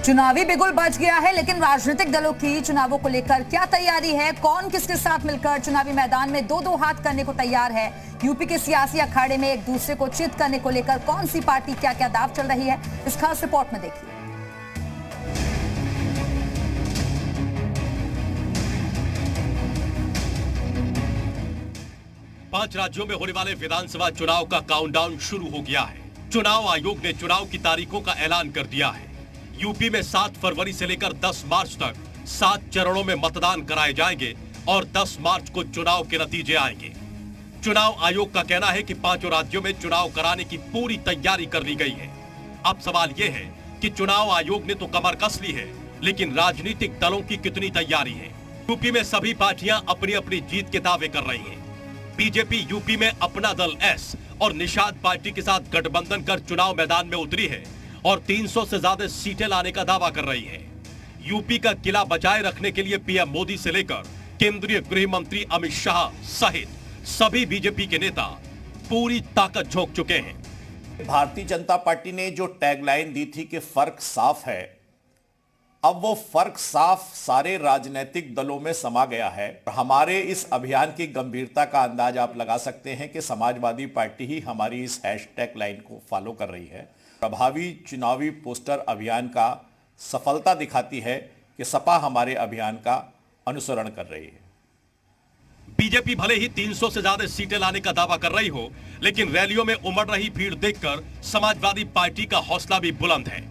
चुनावी बिगुल बज गया है, लेकिन राजनीतिक दलों की चुनावों को लेकर क्या तैयारी है? कौन किसके साथ मिलकर चुनावी मैदान में दो दो हाथ करने को तैयार है? यूपी के सियासी अखाड़े में एक दूसरे को चित करने को लेकर कौन सी पार्टी क्या क्या दाव चल रही है, इस खास रिपोर्ट में देखिए। पांच राज्यों में होने वाले विधानसभा चुनाव का काउंटडाउन शुरू हो गया है। चुनाव आयोग ने चुनाव की तारीखों का ऐलान कर दिया है। यूपी में 7 फरवरी से लेकर 10 मार्च तक 7 चरणों में मतदान कराए जाएंगे और 10 मार्च को चुनाव के नतीजे आएंगे। चुनाव आयोग का कहना है कि पांचों राज्यों में चुनाव कराने की पूरी तैयारी कर ली गई है। अब सवाल यह है कि चुनाव आयोग ने तो कमर कस ली है, लेकिन राजनीतिक दलों की कितनी तैयारी है? यूपी में सभी पार्टियां अपनी अपनी जीत के दावे कर रही हैं। बीजेपी यूपी में अपना दल एस और निषाद पार्टी के साथ गठबंधन कर चुनाव मैदान में उतरी है और 300 से ज्यादा सीटें लाने का दावा कर रही है। यूपी का किला बचाए रखने के लिए पीएम मोदी से लेकर केंद्रीय गृह मंत्री अमित शाह सहित सभी बीजेपी के नेता पूरी ताकत झोंक चुके हैं। भारतीय जनता पार्टी ने जो टैगलाइन दी थी कि फर्क साफ है, अब वो फर्क साफ सारे राजनीतिक दलों में समा गया है। हमारे इस अभियान की गंभीरता का अंदाज आप लगा सकते हैं कि समाजवादी पार्टी ही हमारी इस हैशटैग लाइन को फॉलो कर रही है। प्रभावी चुनावी पोस्टर अभियान का सफलता दिखाती है कि सपा हमारे अभियान का अनुसरण कर रही है। बीजेपी भले ही 300 से ज्यादा सीटें लाने का दावा कर रही हो, लेकिन रैलियों में उमड़ रही भीड़ देखकर समाजवादी पार्टी का हौसला भी बुलंद है।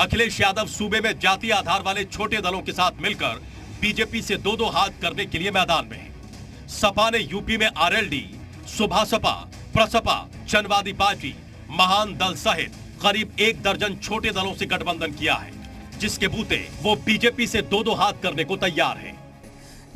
अखिलेश यादव सूबे में जातीय आधार वाले छोटे दलों के साथ मिलकर बीजेपी से दो दो हाथ करने के लिए मैदान में है। सपा ने यूपी में आरएलडी, सुभासपा, प्रसपा, जनवादी पार्टी, महान दल सहित करीब 1 दर्जन छोटे दलों से गठबंधन किया है, जिसके बूते वो बीजेपी से दो दो हाथ करने को तैयार है।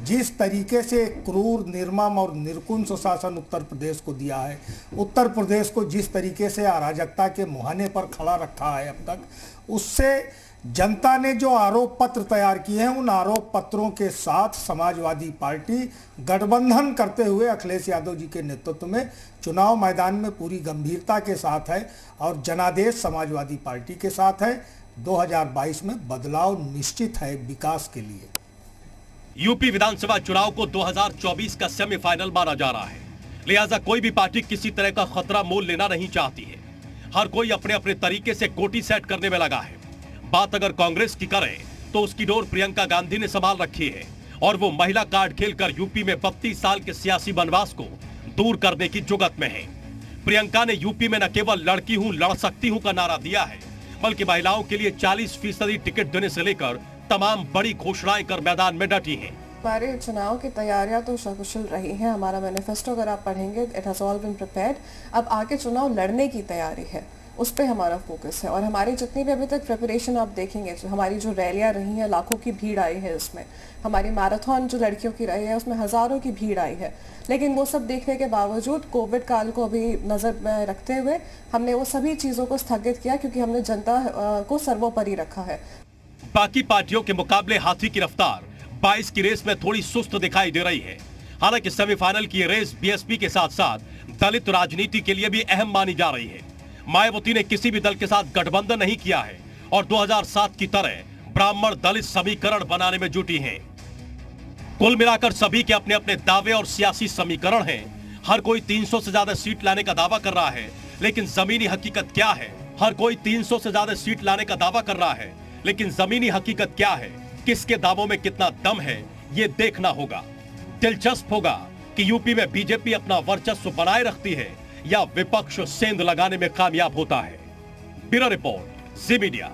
जिस तरीके से क्रूर, निर्मम और निरकुंस शासन उत्तर प्रदेश को दिया है, उत्तर प्रदेश को जिस तरीके से अराजकता के मुहाने पर खड़ा रखा है अब तक, उससे जनता ने जो आरोप पत्र तैयार किए हैं, उन आरोप पत्रों के साथ समाजवादी पार्टी गठबंधन करते हुए अखिलेश यादव जी के नेतृत्व में चुनाव मैदान में पूरी गंभीरता के साथ है और जनादेश समाजवादी पार्टी के साथ है। 2022 में बदलाव निश्चित है विकास के लिए। यूपी विधानसभा चुनाव को 2024 का सेमीफाइनल माना जा रहा है, लिहाजा कोई भी पार्टी किसी तरह का खतरा मोल लेना नहीं चाहती है। हर कोई अपने अपने तरीके से कोटी सेट करने में लगा है। बात अगर कांग्रेस की करें तो उसकी डोर प्रियंका गांधी ने संभाल रखी है और वो महिला कार्ड खेलकर यूपी में 32 साल के सियासी वनवास को दूर करने की जुगत में है। प्रियंका ने यूपी में न केवल लड़की हूं लड़ सकती हूं का नारा दिया है, बल्कि महिलाओं के लिए 40% टिकट देने से लेकर तमाम बड़ी घोषणाएं कर मैदान में डटी हैं। हमारे चुनाव की तैयारियां तो सकुशल रही हैं। हमारा मैनिफेस्टो अगर आप पढ़ेंगे, it has all been prepared. अब आगे चुनाव लड़ने की तैयारी है, उस पे हमारा फोकस है। और हमारी जितनी भी अभी तक प्रिपरेशन आप देखेंगे, हमारी जो रैलियां रही हैं, लाखों की भीड़ आई है उसमें। हमारी मैराथन जो लड़कियों की रही है, उसमें हजारों की भीड़ आई है। लेकिन वो सब देखने के बावजूद कोविड काल को अभी नजर में रखते हुए हमने वो सभी चीजों को स्थगित किया, क्योंकि हमने जनता को सर्वोपरि रखा है। बाकी पार्टियों के मुकाबले हाथी की रफ्तार 22 की रेस में थोड़ी सुस्त दिखाई दे रही है। हालांकि सेमीफाइनल की रेस बीएसपी के साथ साथ दलित राजनीति के लिए भी अहम मानी जा रही है। मायावती ने किसी भी दल के साथ गठबंधन नहीं किया है और 2007 की तरह ब्राह्मण दलित समीकरण बनाने में जुटी हैं। कुल मिलाकर सभी के अपने अपने दावे और सियासी समीकरण हैं। हर कोई 300 से ज्यादा सीट लाने का दावा कर रहा है, लेकिन जमीनी हकीकत क्या है? हर कोई 300 से ज्यादा सीट लाने का दावा कर रहा है, लेकिन जमीनी हकीकत क्या है? किसके दावों में कितना दम है, ये देखना होगा। दिलचस्प होगा कि यूपी में बीजेपी अपना वर्चस्व बनाए रखती है या विपक्ष सेंध लगाने में कामयाब होता है। ब्यूरो रिपोर्ट, जी मीडिया।